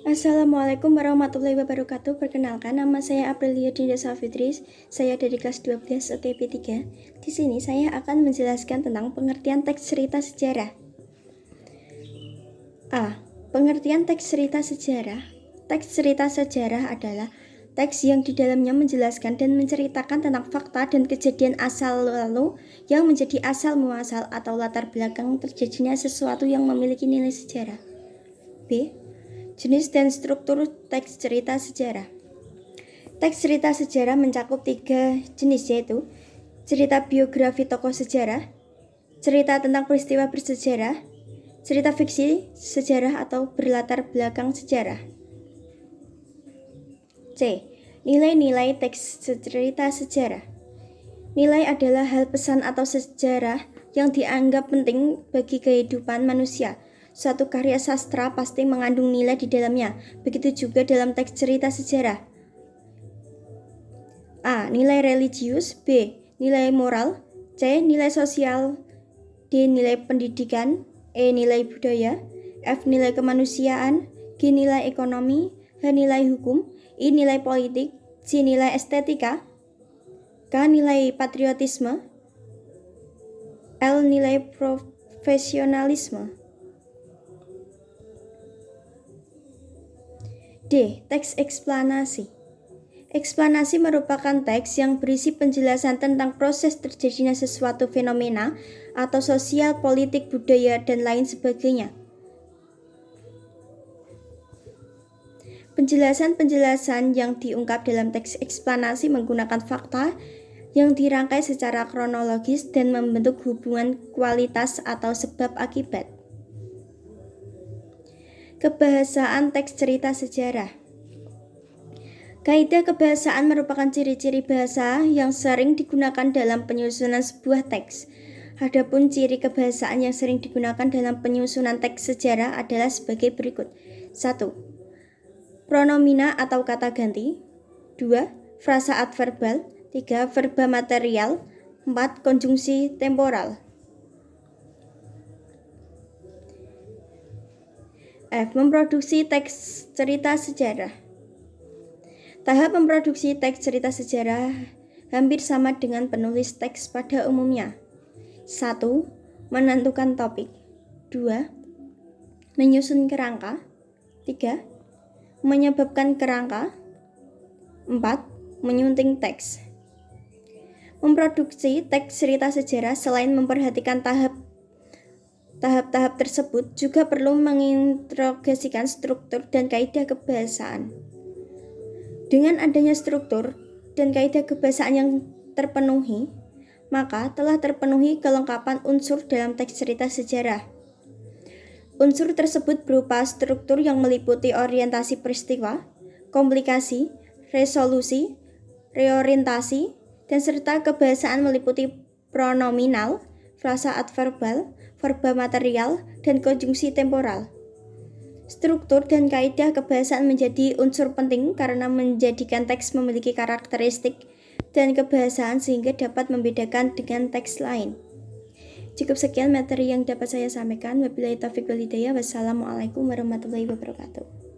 Assalamualaikum warahmatullahi wabarakatuh. Perkenalkan, nama saya Aprilia Dinda Safitri. Saya dari kelas 12 OTP 3. Di sini saya akan menjelaskan tentang pengertian teks cerita sejarah. A. Pengertian teks cerita sejarah. Teks cerita sejarah adalah teks yang di dalamnya menjelaskan dan menceritakan tentang fakta dan kejadian asal lalu yang menjadi asal muasal atau latar belakang terjadinya sesuatu yang memiliki nilai sejarah. B. Jenis dan struktur teks cerita sejarah. Teks cerita sejarah mencakup 3 jenis, yaitu cerita biografi tokoh sejarah, cerita tentang peristiwa bersejarah, cerita fiksi sejarah atau berlatar belakang sejarah. C. Nilai-nilai teks cerita sejarah. Nilai adalah hal pesan atau sejarah yang dianggap penting bagi kehidupan manusia. Suatu karya sastra pasti mengandung nilai di dalamnya, begitu juga dalam teks cerita sejarah. A. Nilai religius. B. Nilai moral. C. Nilai sosial. D. Nilai pendidikan. E. Nilai budaya. F. Nilai kemanusiaan. G. Nilai ekonomi. H. Nilai hukum. I. Nilai politik. C. Nilai estetika. K. Nilai patriotisme. L. Nilai profesionalisme. D. Teks eksplanasi. Eksplanasi merupakan teks yang berisi penjelasan tentang proses terjadinya sesuatu fenomena atau sosial, politik, budaya, dan lain sebagainya. Penjelasan-penjelasan yang diungkap dalam teks eksplanasi menggunakan fakta yang dirangkai secara kronologis dan membentuk hubungan kualitas atau sebab akibat. Kebahasaan teks cerita sejarah. Kaidah kebahasaan merupakan ciri-ciri bahasa yang sering digunakan dalam penyusunan sebuah teks. Adapun ciri kebahasaan yang sering digunakan dalam penyusunan teks sejarah adalah sebagai berikut. 1. Pronomina atau kata ganti. 2. Frasa adverbal. 3. Verba material. 4. Konjungsi temporal. F. Memproduksi teks cerita sejarah. Tahap memproduksi teks cerita sejarah hampir sama dengan penulis teks pada umumnya. 1. Menentukan topik. 2. Menyusun kerangka. 3. Menyebabkan kerangka. 4. Menyunting teks. Memproduksi teks cerita sejarah selain memperhatikan tahap-tahap tersebut juga perlu menginterogasikan struktur dan kaidah kebahasaan. Dengan adanya struktur dan kaidah kebahasaan yang terpenuhi, maka telah terpenuhi kelengkapan unsur dalam teks cerita sejarah. Unsur tersebut berupa struktur yang meliputi orientasi peristiwa, komplikasi, resolusi, reorientasi, dan serta kebahasaan meliputi pronominal, frasa adverbal, verba material, dan konjungsi temporal. Struktur dan kaidah kebahasaan menjadi unsur penting karena menjadikan teks memiliki karakteristik dan kebahasaan sehingga dapat membedakan dengan teks lain. Cukup sekian materi yang dapat saya sampaikan. Wabillahi taufiq wal hidayah. Wassalamualaikum warahmatullahi wabarakatuh.